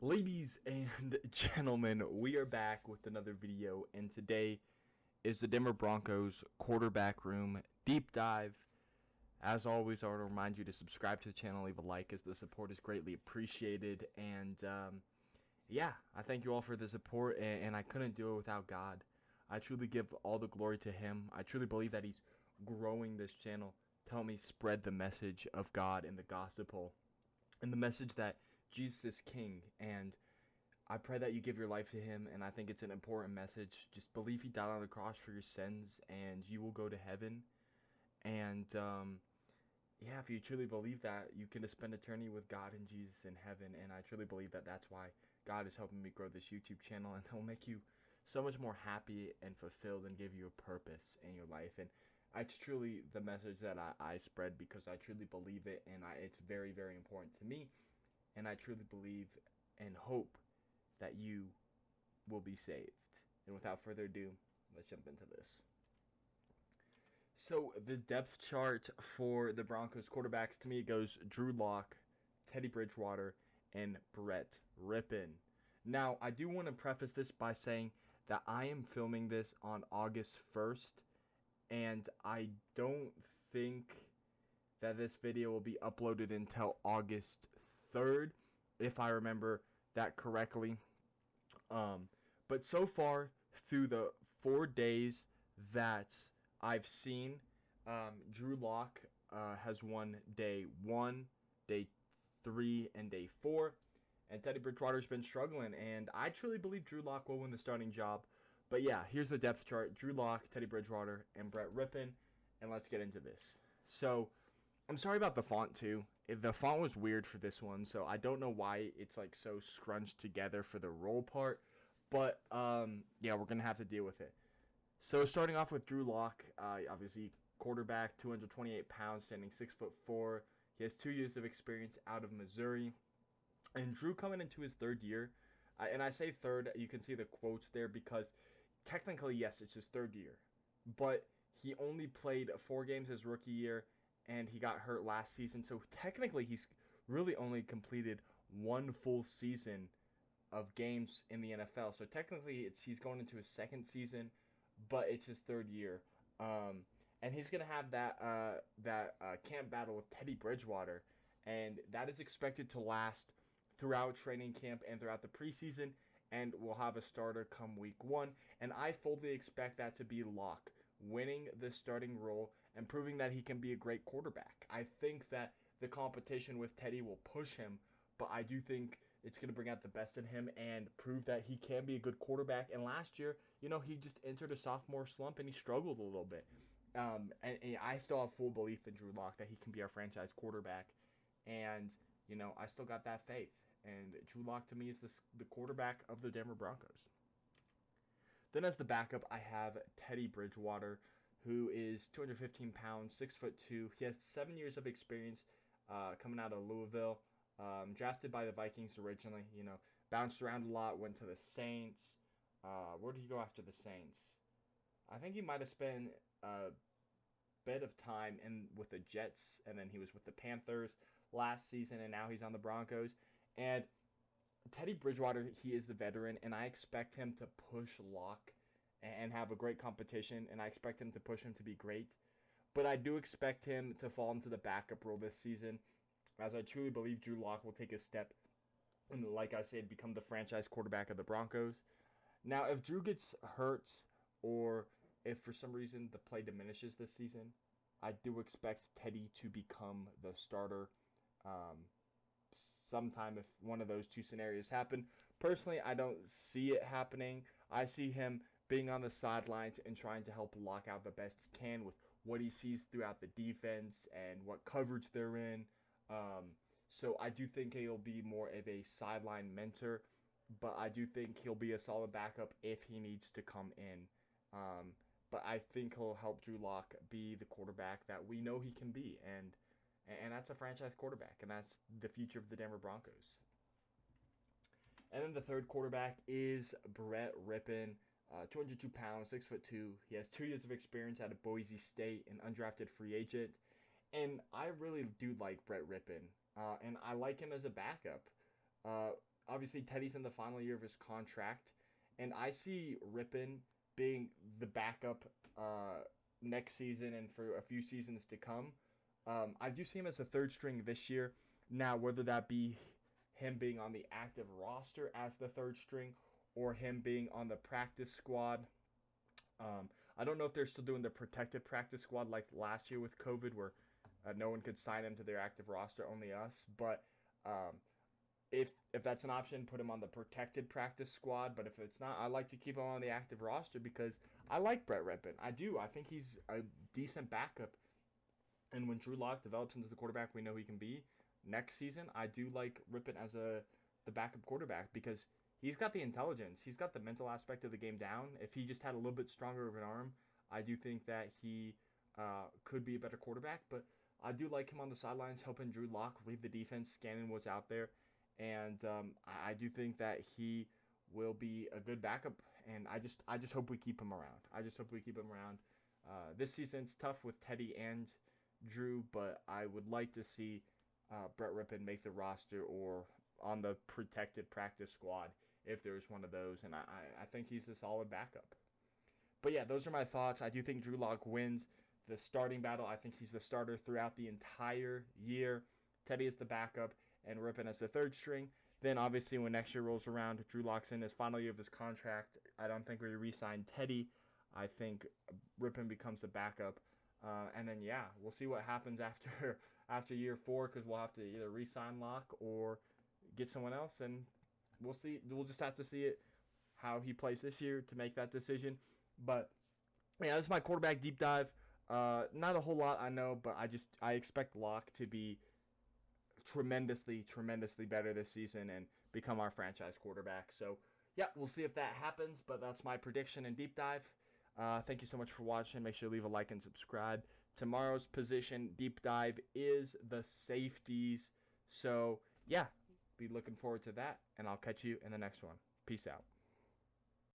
Ladies and gentlemen, we are back with another video, and today is the Denver Broncos quarterback room deep dive. As always, I want to remind you to subscribe to the channel, leave a like, as the support is greatly appreciated. And yeah, I thank you all for the support, and I couldn't do it without God. I truly give all the glory to Him. I truly believe that He's growing this channel to help me spread the message of God and the gospel, and the message that Jesus is King. And I pray that you give your life to Him, and I think it's an important message. Just believe He died on the cross for your sins, and you will go to heaven. And yeah, if you truly believe that, you can spend eternity with God and Jesus in heaven. And I truly believe that that's why God is helping me grow this YouTube channel, and He'll make you so much more happy and fulfilled and give you a purpose in your life. And it's truly the message that I spread because I truly believe it, and it's very, very important to me. And I truly believe and hope that you will be saved. And without further ado, let's jump into this. So the depth chart for the Broncos quarterbacks, to me, it goes Drew Lock, Teddy Bridgewater, and Brett Rypien. Now, I do want to preface this by saying that I am filming this on August 1st, and I don't think that this video will be uploaded until August 3rd, if I remember that correctly. But so far, through the 4 days that I've seen, Drew Lock has won day 1, day 3, and day 4. And Teddy Bridgewater's been struggling, and I truly believe Drew Lock will win the starting job. But yeah, here's the depth chart. Drew Lock, Teddy Bridgewater, and Brett Rypien. And let's get into this. So, I'm sorry about the font too. The font was weird for this one, so I don't know why it's like so scrunched together for the roll part. But yeah, we're gonna have to deal with it. So starting off with Drew Lock, obviously quarterback, 228 pounds, standing 6'4". He has 2 years of experience out of Missouri. And Drew coming into his third year, and I say third, you can see the quotes there because technically, yes, it's his third year. But he only played 4 games his rookie year, and he got hurt last season. So technically, he's really only completed 1 full season of games in the NFL. So technically, he's going into his second season, but it's his third year. And he's going to have that camp battle with Teddy Bridgewater, and that is expected to last throughout training camp and throughout the preseason, and we'll have a starter come week 1. And I fully expect that to be Lock winning the starting role and proving that he can be a great quarterback. I think that the competition with Teddy will push him, but I do think it's going to bring out the best in him and prove that he can be a good quarterback. And last year, he just entered a sophomore slump and he struggled a little bit. And I still have full belief in Drew Lock that he can be our franchise quarterback. And, I still got that faith. And Drew Lock, to me, is the quarterback of the Denver Broncos. Then as the backup, I have Teddy Bridgewater, who is 215 pounds, 6'2". He has 7 years of experience coming out of Louisville. Drafted by the Vikings originally, bounced around a lot, went to the Saints. Where did he go after the Saints? I think he might have spent a bit of time with the Jets, and then he was with the Panthers last season, and now he's on the Broncos. And Teddy Bridgewater, he is the veteran, and I expect him to push Lock and have a great competition, and I expect him to push him to be great. But I do expect him to fall into the backup role this season, as I truly believe Drew Lock will take a step and, like I said, become the franchise quarterback of the Broncos. Now, if Drew gets hurt, or if for some reason the play diminishes this season, I do expect Teddy to become the starter sometime if one of those two scenarios happen. Personally, I don't see it happening. I see him being on the sidelines and trying to help Lock out the best he can with what he sees throughout the defense and what coverage they're in. So I do think he'll be more of a sideline mentor, but I do think he'll be a solid backup if he needs to come in. But I think he'll help Drew Lock be the quarterback that we know he can be, and that's a franchise quarterback, and that's the future of the Denver Broncos. And then the third quarterback is Brett Rypien, 202 pounds, 6'2". He has 2 years of experience out of Boise State, an undrafted free agent. And I really do like Brett Rypien, and I like him as a backup. obviously Teddy's in the final year of his contract, and I see Rippon being the backup next season and for a few seasons to come. I do see him as a third string this year. Now, whether that be him being on the active roster as the third string or him being on the practice squad, I don't know if they're still doing the protected practice squad like last year with COVID, where no one could sign him to their active roster, only us. But um, if that's an option, put him on the protected practice squad. But if it's not, I like to keep him on the active roster because I like Brett Rippon. I do. I think he's a decent backup. And when Drew Lock develops into the quarterback we know he can be next season, I do like Rippon as the backup quarterback because he's got the intelligence. He's got the mental aspect of the game down. If he just had a little bit stronger of an arm, I do think that he could be a better quarterback. But I do like him on the sidelines, helping Drew Lock read the defense, scanning what's out there. And I do think that he will be a good backup. And I just hope we keep him around. I just hope we keep him around. This season's tough with Teddy and Drew, but I would like to see Brett Rippon make the roster or on the protected practice squad if there's one of those, and I think he's a solid backup. But yeah, those are my thoughts. I do think Drew Lock wins the starting battle. I think he's the starter throughout the entire year. Teddy is the backup, and Rippon as the third string. Then obviously when next year rolls around, Drew Lock's in his final year of his contract. I don't think we re-sign Teddy. I think Rippon becomes the backup. And then yeah, we'll see what happens after year 4 because we'll have to either re-sign Lock or get someone else, and we'll see. We'll just have to see it how he plays this year to make that decision. But yeah, this is my quarterback deep dive. Not a whole lot I know, but I expect Lock to be tremendously better this season and become our franchise quarterback. So yeah, we'll see if that happens. But that's my prediction and deep dive. Thank you so much for watching. Make sure to leave a like and subscribe. Tomorrow's position deep dive is the safeties. So yeah, be looking forward to that, and I'll catch you in the next one. Peace out.